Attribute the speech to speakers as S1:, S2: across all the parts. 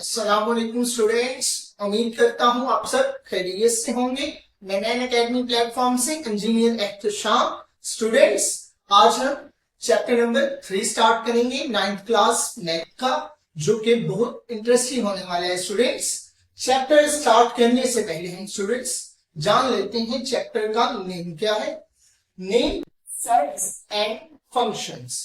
S1: अस्सलाम वालेकुम स्टूडेंट्स, उम्मीद करता हूँ आप सब खैरियत से होंगे। मैं नैन एकेडमी प्लेटफॉर्म से इंजीनियर एहतशाम। स्टूडेंट्स, आज हम चैप्टर नंबर 3 स्टार्ट करेंगे 9th क्लास मैथ का, जो कि बहुत इंटरेस्टिंग होने वाला है। स्टूडेंट्स, चैप्टर स्टार्ट करने से पहले हम स्टूडेंट्स जान लेते हैं चैप्टर का नेम क्या है। Name sets and functions.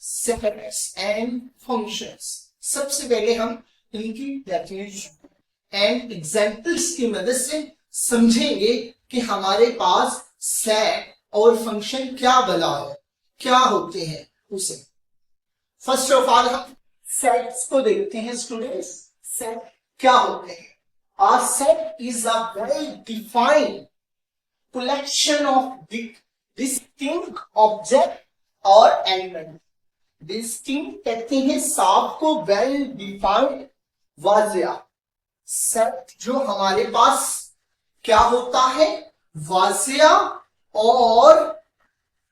S1: Sets and functions. सबसे पहले हम इनकी डेफिनेशन एंड एग्जांपल्स की मदद से समझेंगे कि हमारे पास सेट और फंक्शन क्या बला है, क्या होते हैं उसे। फर्स्ट ऑफ ऑल हम सेट्स को देखते हैं। स्टूडेंट्स, सेट क्या होते हैं? A set is a well defined collection of distinct object or element। Distinct कहते हैं साफ को, वेल डिफाइंड वाजिया। सेट जो हमारे पास क्या होता है, वाजिया और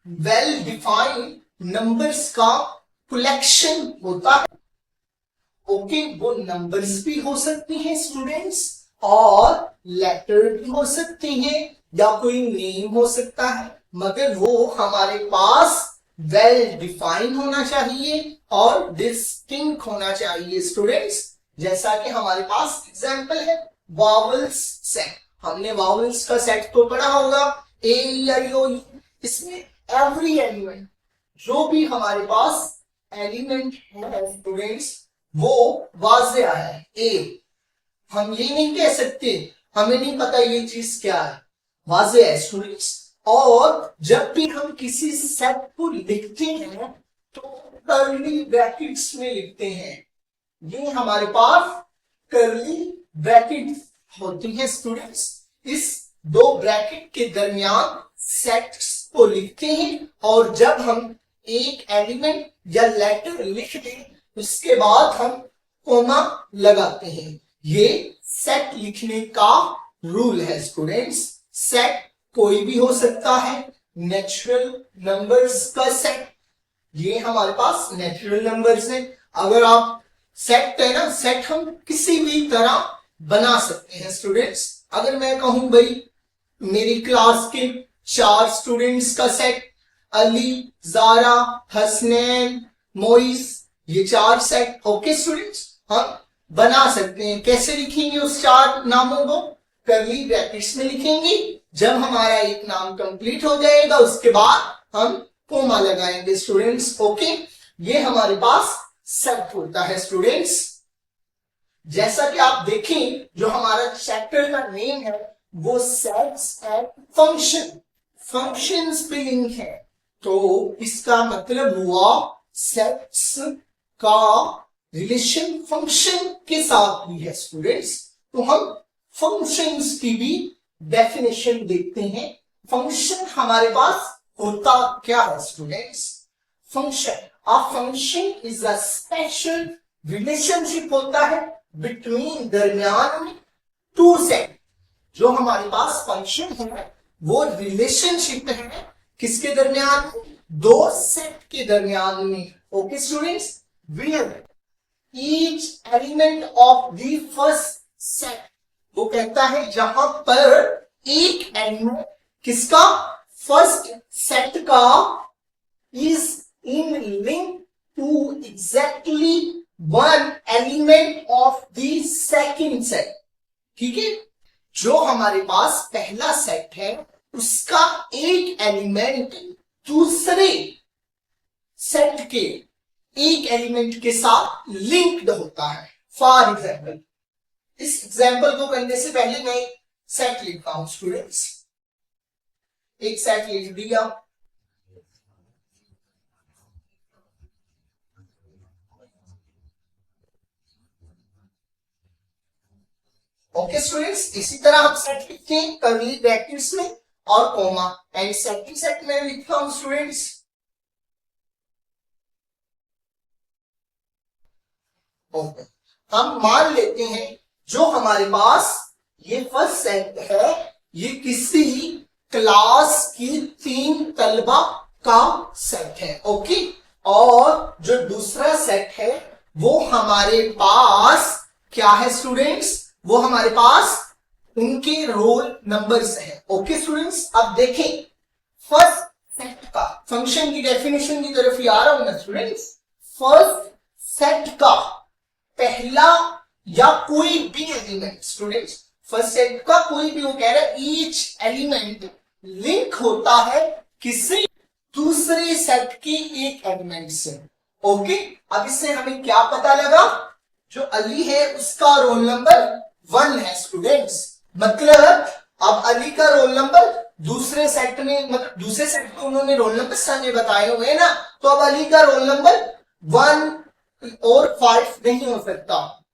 S1: वेल डिफाइंड नंबर्स का कलेक्शन होता है। ओके, वो नंबर्स भी हो सकती हैं स्टूडेंट्स, और लेटर भी हो सकती हैं, या कोई नेम हो सकता है, मगर वो हमारे पास वेल डिफाइन होना चाहिए और डिस्टिंक्ट होना चाहिए। स्टूडेंट्स, जैसा कि हमारे पास एग्जांपल है वावल्स सेट। हमने वावल्स का सेट तो पढ़ा होगा, ए आई ओ यू। इसमें एवरी एलिमेंट, जो भी हमारे पास एलिमेंट है स्टूडेंट्स, वो वाजिया है। ए, हम ये नहीं कह सकते हमें नहीं पता ये चीज क्या है, वाजिया है स्टूडेंट्स। और जब भी हम किसी सेट को लिखते हैं तो कर्ली ब्रैकेट्स में लिखते हैं। ये हमारे पास कर्ली ब्रैकेट होती है स्टूडेंट्स। इस दो ब्रैकेट के दरमियान सेट्स को लिखते हैं, और जब हम एक एलिमेंट या लेटर लिख दें उसके बाद हम कोमा लगाते हैं। ये सेट लिखने का रूल है स्टूडेंट्स। सेट कोई भी हो सकता है, नेचुरल नंबर्स का सेट, ये हमारे पास नेचुरल नंबर्स है। अगर आप सेट है ना, सेट हम किसी भी तरह बना सकते हैं स्टूडेंट्स। अगर मैं कहूं भाई मेरी क्लास के 4 स्टूडेंट्स का सेट, अली, जारा, हसनैन, मोइस, ये 4 सेट। ओके स्टूडेंट्स, हम बना सकते हैं। कैसे लिखेंगे उस 4 नामों को? कर्ली ब्रैकेट्स में लिखेंगे। जब हमारा एक नाम कंप्लीट हो जाएगा उसके बाद हम कोमा लगाएंगे स्टूडेंट्स। ओके, ये हमारे पास सेट होता है स्टूडेंट्स। जैसा कि आप देखें, जो हमारा चैप्टर का नेम है वो सेट्स एंड फंक्शन, फंक्शंस पे लिंक है, तो इसका मतलब हुआ सेट्स का रिलेशन फंक्शन के साथ भी है स्टूडेंट्स। तो हम फंक्शंस की भी डेफिनेशन देखते हैं। फंक्शन हमारे पास होता क्या है students? Function, a function is a special relationship होता है बिटवीन, दरमियान में, 2 सेट। जो हमारे पास फंक्शन है वो रिलेशनशिप है किसके दरमियान? 2 सेट के दरमियान में। Okay students, where each element of the first set, वो कहता है जहां पर एक एलिमेंट किसका, फर्स्ट सेट का, is in link to exactly 1 element of the second set. ठीक है, जो हमारे पास पहला सेट है उसका एक एलिमेंट दूसरे सेट के एक एलिमेंट के साथ लिंक्ड होता है। फॉर एग्जाम्पल, इस एग्जाम्पल को करने से पहले मैं एक सेट लिखता हूं स्टूडेंट्स। एक सेट लिख दिया। ओके स्टूडेंट्स, इसी तरह हम सेट लिखते हैं कर्ली ब्रैकेट्स में और कोमा। एंड सेकंड सेट में लिखता हूं स्टूडेंट्स। ओके, हम मान लेते हैं जो हमारे पास ये फर्स्ट सेट है ये किसी क्लास की 3 तलबा का सेट है। ओके, और जो दूसरा सेट है वो हमारे पास क्या है स्टूडेंट्स, वो हमारे पास उनके रोल नंबर्स हैं। ओके स्टूडेंट्स, अब देखें फर्स्ट सेट का फंक्शन की डेफिनेशन की तरफ ही आ रहा हूं मैं स्टूडेंट्स। फर्स्ट सेट का पहला या कोई भी एलिमेंट, स्टूडेंट्स फर्स्ट सेट का कोई भी, वो कह रहा है ईच एलिमेंट लिंक होता है किसी दूसरे सेट के एक एलिमेंट से। ओके, अब इससे हमें क्या पता लगा, जो अली है उसका रोल नंबर 1 है स्टूडेंट्स। मतलब अब अली का रोल नंबर दूसरे सेट में, मतलब दूसरे सेट में उन्होंने रोल नंबर हमें बताए हुए हैं ना, तो अब अली का रोल नंबर 1 और 5 नहीं हो सकता।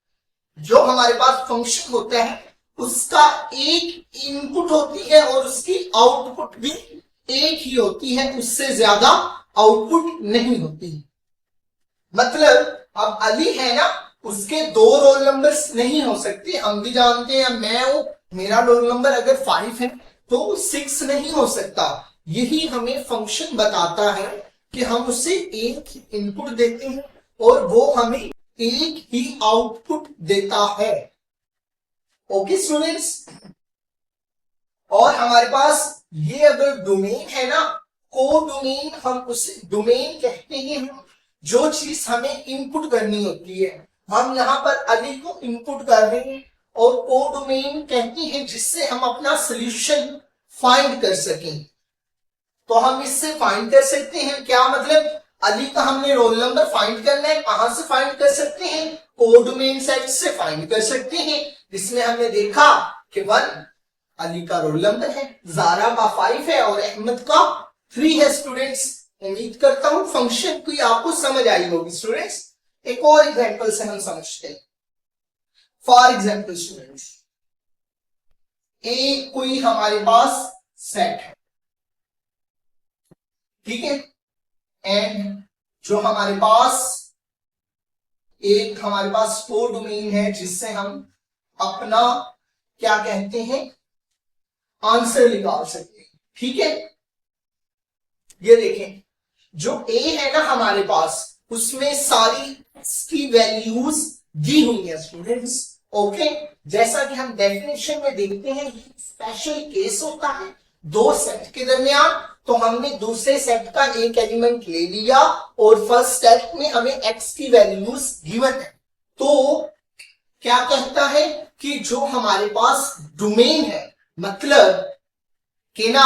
S1: जो हमारे पास फंक्शन होता है उसका एक इनपुट होती है और उसकी आउटपुट भी एक ही होती है, उससे ज्यादा आउटपुट नहीं होती। मतलब अब अली है ना, उसके 2 रोल नंबर्स नहीं हो सकते, हम भी जानते हैं। मैं हूं, मेरा रोल नंबर अगर 5 है तो 6 नहीं हो सकता। यही हमें फंक्शन बताता है कि हम उसे एक ही इनपुट देते हैं और वो हमें एक ही आउटपुट देता है। ओके स्टूडेंट्स, और हमारे पास ये अगर डोमेन है ना, को डोमेन, हम उसे डोमेन कहते हैं जो चीज हमें इनपुट करनी होती है। हम यहां पर अली को इनपुट कर रहे हैं और को डोमेन कहते हैं जिससे हम अपना सोल्यूशन फाइंड कर सकें। तो हम इससे फाइंड कर सकते हैं क्या, मतलब अली का हमने रोल नंबर फाइंड करना है, कहां से फाइंड कर सकते हैं, को डोमेन सेट से फाइंड कर सकते हैं। जिसमें हमने देखा कि 1 अली का रोल नंबर है, जारा का 5 है और अहमद का 3 है। स्टूडेंट्स उम्मीद करता हूं फंक्शन की आपको समझ आई होगी। स्टूडेंट्स एक और एग्जांपल से हम समझते हैं। फॉर एग्जांपल स्टूडेंट्स, एक कोई हमारे पास सेट है, ठीक है, एंड जो हमारे पास को डोमेन है जिससे हम अपना क्या कहते हैं आंसर निकाल सकते हैं। ठीक है, ये देखें जो ए है ना हमारे पास, उसमें सारी की वैल्यूज दी हुई है स्टूडेंट्स। ओके, जैसा कि हम डेफिनेशन में देखते हैं स्पेशल केस होता है 2 सेट के दरमियान। तो हमने दूसरे सेट का एक एलिमेंट ले लिया और फर्स्ट सेट में हमें एक्स की वैल्यूज गिवन है। तो क्या कहता है कि जो हमारे पास डोमेन है, मतलब कि ना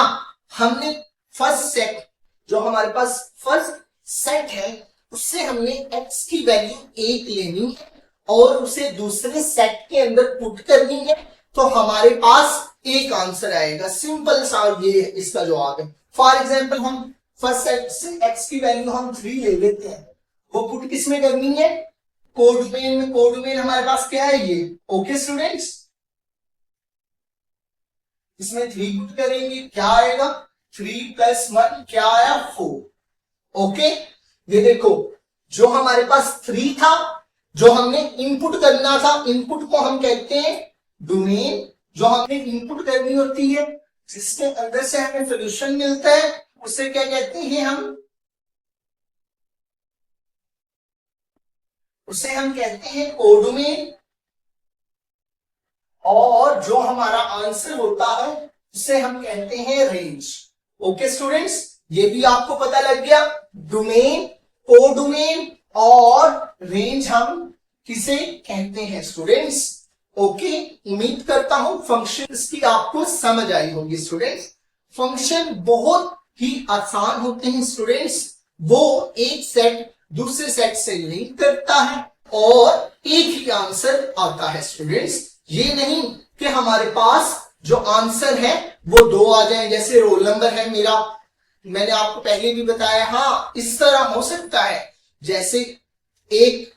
S1: हमने फर्स्ट सेट, जो हमारे पास फर्स्ट सेट है उससे हमने एक्स की वैल्यू 1 लेनी है और उसे दूसरे सेट के अंदर पुट करनी है, तो हमारे पास एक आंसर आएगा। सिंपल सा ये इसका जवाब है। फॉर एग्जाम्पल हम फर्स्ट सेट से एक्स की वैल्यू हम 3 ले लेते हैं, वो पुट किस में करनी है, कोड डोमेन में। कोड डोमेन हमारे पास क्या है ये। ओके स्टूडेंट्स, इसमें 3 पुट करेंगे, क्या आएगा 3 + 1 क्या आया 4। ओके, ये देखो जो हमारे पास 3 था, जो हमने इनपुट करना था, इनपुट को हम कहते हैं डोमेन। जो हमने इनपुट करनी होती है जिसके अंदर से हमें सोल्यूशन मिलता है उसे क्या कहते हैं उसे हम कहते हैं कोडोमेन। और जो हमारा आंसर होता है उसे हम कहते हैं रेंज। ओके स्टूडेंट्स, ये भी आपको पता लग गया, डोमेन, कोडोमेन और रेंज हम किसे कहते हैं स्टूडेंट्स। ओके, उम्मीद करता हूं फंक्शन की आपको समझ आई होगी स्टूडेंट्स। फंक्शन बहुत ही आसान होते हैं स्टूडेंट्स, वो एक सेट दूसरे सेट से लिंक करता है और एक ही आंसर आता है स्टूडेंट्स। ये नहीं कि हमारे पास जो आंसर है वो 2 आ जाए, जैसे रोल नंबर है मेरा, मैंने आपको पहले भी बताया। हाँ, इस तरह हो सकता है, जैसे एक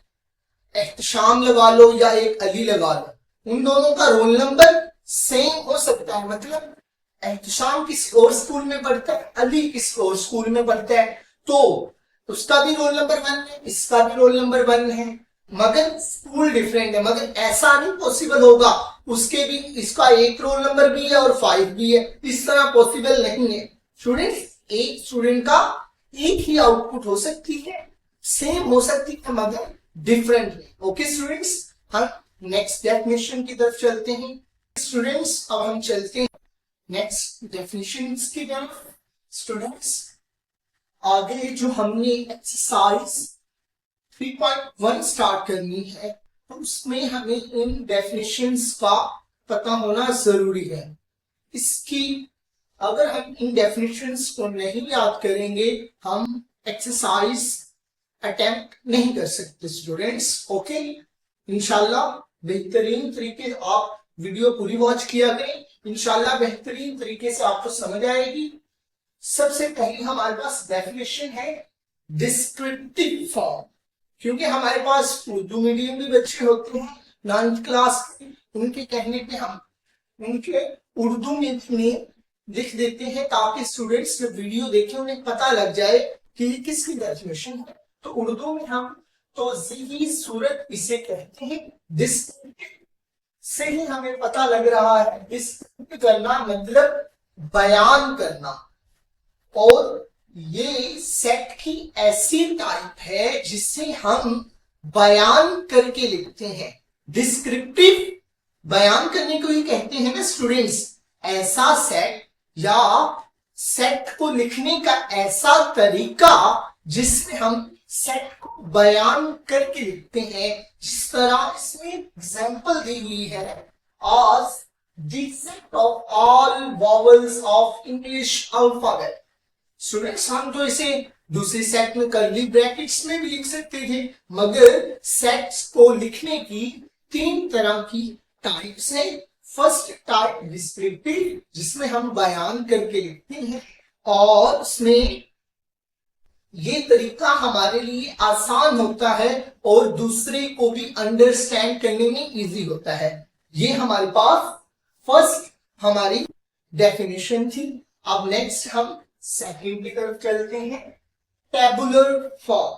S1: एहतशाम लगा लो या एक अली लगा लो, उन दोनों का रोल नंबर सेम हो सकता है। मतलब एहतशाम किसी और स्कूल में पढ़ता है, अली किसी और स्कूल में पढ़ता है, तो उसका भी रोल नंबर 1 है, इसका भी रोल नंबर 1 है, मगर स्कूल डिफरेंट है। मगर ऐसा नहीं पॉसिबल होगा उसके भी इसका एक रोल नंबर भी है और 5 भी है, इस तरह पॉसिबल नहीं है स्टूडेंट्स। एक स्टूडेंट का एक ही आउटपुट हो सकती है, सेम हो सकती है मगर डिफरेंट है। ओके स्टूडेंट्स, हाँ नेक्स्ट डेफिनेशन की तरफ चलते हैं स्टूडेंट्स। अब हम चलते हैं नेक्स्ट डेफिनेशंस की तरफ स्टूडेंट्स। आगे जो हमने एक्सरसाइज 3.1 स्टार्ट करनी है तो उसमें हमें इन डेफिनेशंस का पता होना जरूरी है। इसकी अगर हम इन डेफिनेशंस को नहीं याद करेंगे हम एक्सरसाइज अटेम्प्ट नहीं कर सकते स्टूडेंट्स। ओके, इंशाल्लाह बेहतरीन तरीके आप वीडियो पूरी वॉच किया करें, इंशाल्लाह बेहतरीन तरीके से आपको समझ आएगी। सबसे पहले हमारे पास डेफिनेशन है डिस्क्रिप्टिव फॉर्म, क्योंकि हमारे पास उर्दू मीडियम भी बच्चे होते हैं 9th क्लास के, उनके कहने पे हम उनके उर्दू में लिख देते हैं ताकि स्टूडेंट्स जब वीडियो देखें उन्हें पता लग जाए कि किसकी डेफिनेशन है। तो उर्दू में हम तौज़ीही सूरत इसे कहते हैं। डिस्क्रिप्टिव से ही हमें पता लग रहा है डिस्क्रिप्ट करना मतलब बयान करना, और ये सेट की ऐसी टाइप है जिसे हम बयान करके लिखते हैं। डिस्क्रिप्टिव बयान करने को ही कहते हैं ना स्टूडेंट्स। ऐसा सेट या सेट को लिखने का ऐसा तरीका जिसमें हम सेट को बयान करके लिखते हैं, जिस तरह इसमें एग्जांपल दी हुई है आज the set of all vowels of English alphabet. Students हम तो इसे दूसरे सेट में कर्ली ब्रैकेट्स में भी लिख सकते थे, मगर सेट्स को लिखने की 3 तरह की टाइप्स है। फर्स्ट टाइप डिस्क्रिप्टिव जिसमें हम बयान करके लिखते हैं और उसमें ये तरीका हमारे लिए आसान होता है और दूसरे को भी अंडरस्टैंड करने में इजी होता है। ये हमारे पास फर्स्ट हमारी डेफिनेशन थी। अब नेक्स्ट हम सेकंड की तरफ चलते हैं। टेबुलर फॉर्म,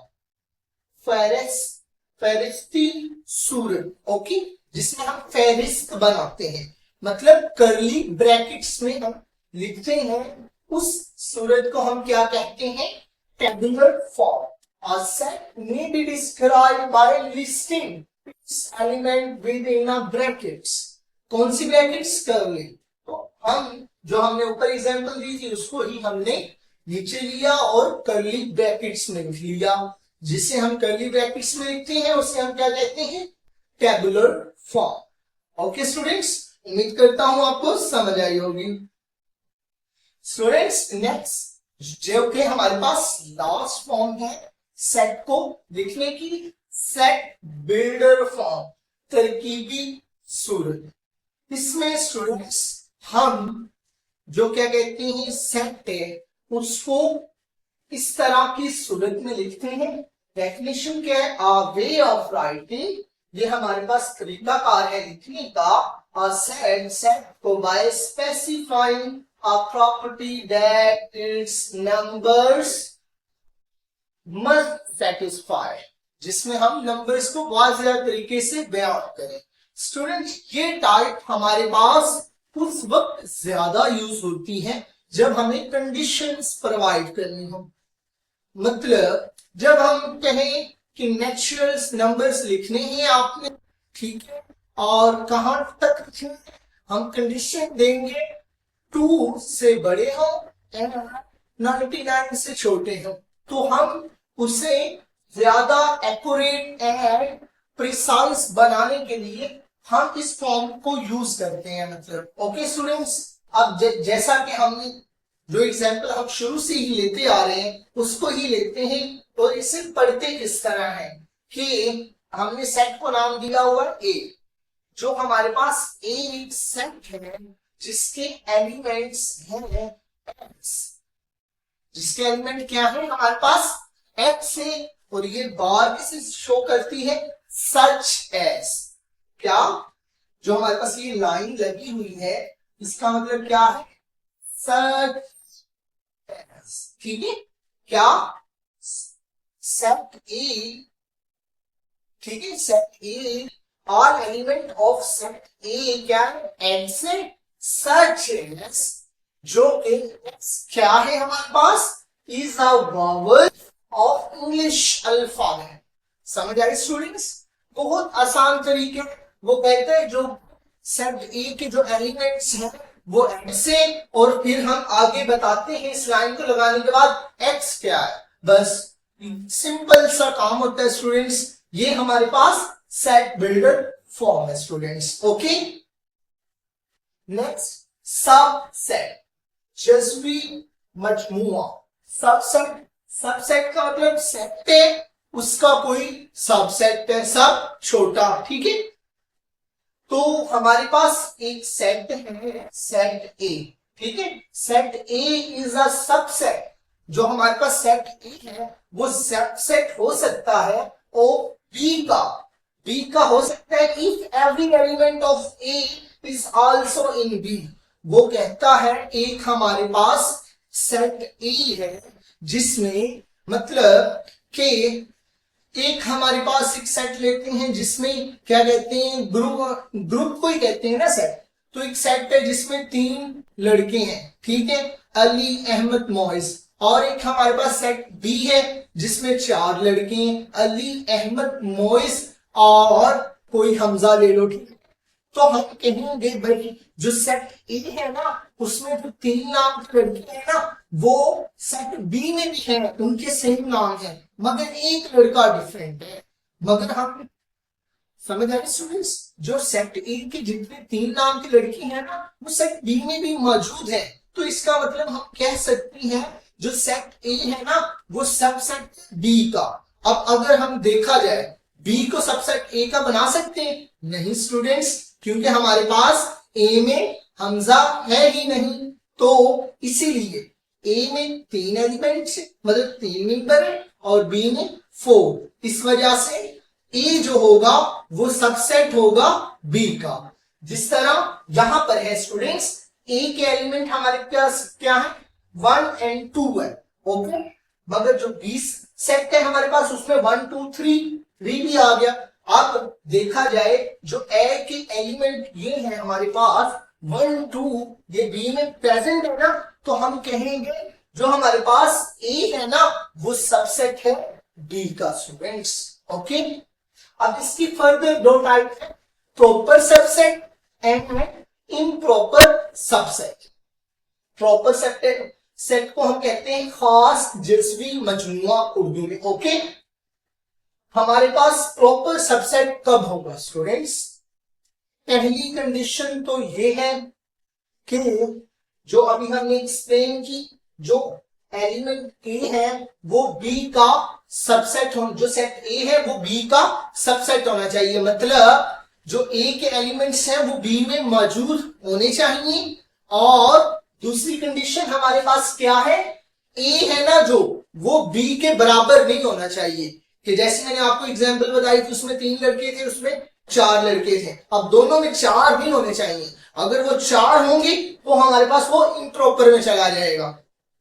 S1: फहरिस्ती सूरत, ओके, जिसमें हम फहरिस्त बनाते हैं, मतलब कर्ली ब्रैकेट्स में हम लिखते हैं, उस सूरत को हम क्या कहते हैं? Tabular form. A set may be described by listing its element within a brackets। कौन सी ब्रैकेट्स? कर्ली। तो हम जो हमने ऊपर एग्जांपल दी थी उसको ही हमने नीचे लिया और कर्ली ब्रैकेट्स में लिख लिया। जिसे हम कर्ली ब्रैकेट्स में लिखते हैं उसे हम क्या कहते हैं? Tabular form. ओके स्टूडेंट्स, उम्मीद करता हूं आपको समझ आई होगी। स्टूडेंट्स नेक्स्ट जो कि हमारे पास लास्ट फॉर्म है सेट को लिखने की, सेट बिल्डर फॉर्म, तरकीबी सूरत। इसमें स्टूडेंट्स हम जो क्या कहते हैं सेट है उसको इस तरह की सूरत में लिखते हैं। डेफिनेशन क्या है? अ वे ऑफ राइटिंग, ये हमारे पास तरीकाकार है लिखने का। अ सेट को by specifying a property that its numbers must satisfy, जिसमें हम नंबर्स को वाज़ेह तरीके से बयान करें। स्टूडेंट्स ये टाइप हमारे पास उस वक्त ज्यादा यूज होती है जब हमें कंडीशंस प्रोवाइड करनी हो। मतलब जब हम कहें कि नेचुरल नंबर्स लिखने हैं आपने, ठीक है, और कहां तक लिखने, हम कंडीशन देंगे 2 से बड़े हो एंड 99 से छोटे हो, तो हम उसे ज्यादा एक्यूरेट एंड प्रिसाइज बनाने के लिए हम इस फॉर्म को यूज करते हैं। मतलब ओके स्टूडेंट्स, अब जैसा कि हमने जो एग्जांपल हम शुरू से ही लेते आ रहे हैं उसको ही लेते हैं, और इसे पढ़ते किस तरह है कि हमने सेट को नाम दिया हुआ ए, जो हमारे पास ए एक सेट है जिसके एलिमेंट्स हैं एक्स, जिसके एलिमेंट क्या है हमारे पास एक्स है, और ये बार से शो करती है सच एस। क्या जो हमारे पास ये लाइन लगी हुई है इसका मतलब क्या है? सच एस, ठीक है। क्या सेट ए, ठीक है, set A, all element of set ए क्या है? एक्स है। सच एस जो क्या है हमारे पास? Is a vowel of English alphabet. समझ आए स्टूडेंट्स? बहुत आसान तरीके वो कहते हैं जो सेट ए के जो एलिमेंट्स हैं वो एक्स है, और फिर हम आगे बताते हैं इस लाइन को लगाने के बाद एक्स क्या है। बस सिंपल सा काम होता है स्टूडेंट्स, ये हमारे पास सेट बिल्डर फॉर्म है स्टूडेंट्स। ओके, नेक्स्ट सबसेट, जज़्वी मजमूआ। सबसेट, सबसेट का मतलब सेट है उसका कोई सबसेट है, सब छोटा, ठीक है। तो हमारे पास एक सेट है, सेट ए, ठीक है। Set A is a subset. जो हमारे पास सेट ए है वो सबसेट हो सकता है ओ बी का, बी का हो सकता है if every element of A is also in B. वो कहता है एक हमारे पास सेट ए है जिसमें मतलब कि एक हमारे पास एक सेट लेते हैं जिसमें क्या कहते हैं, ग्रुप को ही कहते हैं ना सेट। तो एक सेट है जिसमें 3 लड़के हैं, ठीक है, अली, अहमद, मोइज। और एक हमारे पास सेट बी है जिसमें 4 लड़के हैं, अली, अहमद, मोइज और कोई हमजा ले लो, ठीक है। तो हम कहेंगे भाई जो सेट ए है ना उसमें जो 3 नाम के लड़के हैं ना वो सेट बी में भी है, उनके सेम नाम है मगर एक लड़का डिफरेंट है। मगर हम समझ आ रहे स्टूडेंट्स, जो सेट ए के जितने 3 नाम के लड़के हैं ना वो सेट बी में भी मौजूद है। तो इसका मतलब हम कह सकते हैं जो सेट ए है ना वो सबसेट बी का। अब अगर हम देखा जाए बी को सबसेट ए का बना सकते हैं? नहीं स्टूडेंट्स, क्योंकि हमारे पास ए में हमजा है ही नहीं। तो इसीलिए ए में 3 एलिमेंट्स मतलब 3 मेंबर है और बी में 4। इस वजह से ए जो होगा वो सबसेट होगा बी का। जिस तरह यहां पर है स्टूडेंट्स, ए के एलिमेंट हमारे पास क्या है, 1 और 2 है, ओके। मगर जो बी सेट है हमारे पास उसमें 1 2 3 भी आ गया। अब देखा जाए जो ए के एलिमेंट ये है हमारे पास 1 2, ये बी में प्रेजेंट है ना, तो हम कहेंगे जो हमारे पास ए है ना वो सबसेट है बी का स्टूडेंट्स, ओके। अब इसकी फर्दर 2 टाइप है, proper subset and improper subset. Proper set को हम कहते हैं खास जज़्वी मजमूआ उर्दू में, ओके। हमारे पास प्रॉपर सबसेट कब होगा स्टूडेंट्स? पहली कंडीशन तो ये है कि जो अभी हमने एक्सप्लेन की, जो एलिमेंट ए है वो बी का सबसेट हो, जो सेट ए है वो बी का सबसेट होना चाहिए। मतलब जो ए के एलिमेंट्स हैं वो बी में मौजूद होने चाहिए। और दूसरी कंडीशन हमारे पास क्या है, ए है ना जो वो बी के बराबर नहीं होना चाहिए। कि जैसे मैंने आपको एग्जांपल बताई थी उसमें 3 लड़के थे उसमें 4 लड़के थे, अब दोनों में 4 भी होने चाहिए। अगर वो 4 होंगे तो हमारे पास वो इम्प्रॉपर में चला जाएगा।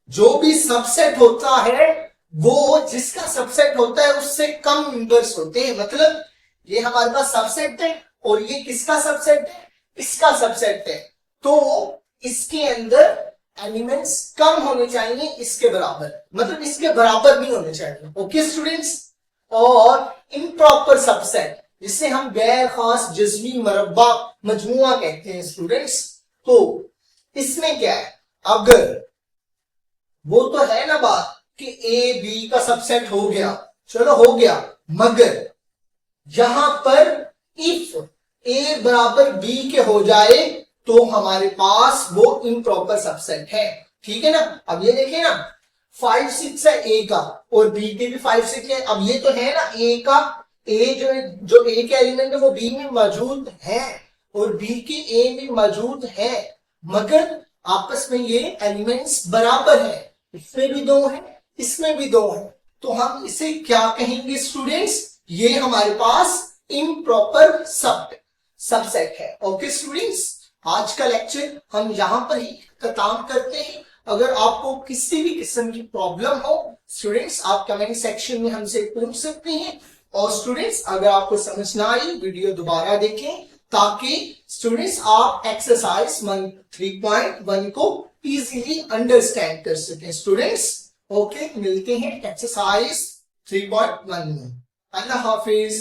S1: जो भी सबसेट होता है वो जिसका सबसेट होता है उससे कम मेंबर्स होते हैं। मतलब ये हमारे पास सबसेट है और ये किसका सबसेट है, इसका सबसेट है, तो इसके अंदर एलिमेंट्स कम होने चाहिए इसके बराबर, मतलब इसके बराबर नहीं होने चाहिए, ओके स्टूडेंट्स। और इम्प्रॉपर सबसेट जिसे हम गैर खास जज़्वी मरब्बा मजमुआ कहते हैं स्टूडेंट्स। तो इसमें क्या है, अगर वो तो है ना बात कि ए बी का सबसेट हो गया, चलो हो गया, मगर यहां पर इफ ए बराबर बी के हो जाए तो हमारे पास वो इम्प्रॉपर सबसेट है, ठीक है ना। अब ये देखिए ना 5 6 है ए का और बी के भी 5 6 है। अब ये तो है ना ए का, ए जो ए के एलिमेंट है वो बी में मौजूद है और बी के ए में मौजूद है, मगर आपस में ये एलिमेंट्स बराबर है, इसमें भी 2 है इसमें भी 2 है। तो हम इसे क्या कहेंगे स्टूडेंट्स, ये हमारे पास इम्प्रॉपर सबसेट है, ओके स्टूडेंट्स। आज का लेक्चर हम यहां पर ही खत्म करते हैं। अगर आपको किसी भी किस्म की प्रॉब्लम हो स्टूडेंट्स आप कमेंट सेक्शन में हमसे पूछ सकते हैं। और स्टूडेंट्स अगर आपको समझ ना आई वीडियो दोबारा देखें ताकि स्टूडेंट्स आप एक्सरसाइज 3.1 को इजीली अंडरस्टैंड कर सकें स्टूडेंट्स, ओके। मिलते हैं एक्सरसाइज 3.1 में। अल्लाह हाफिज।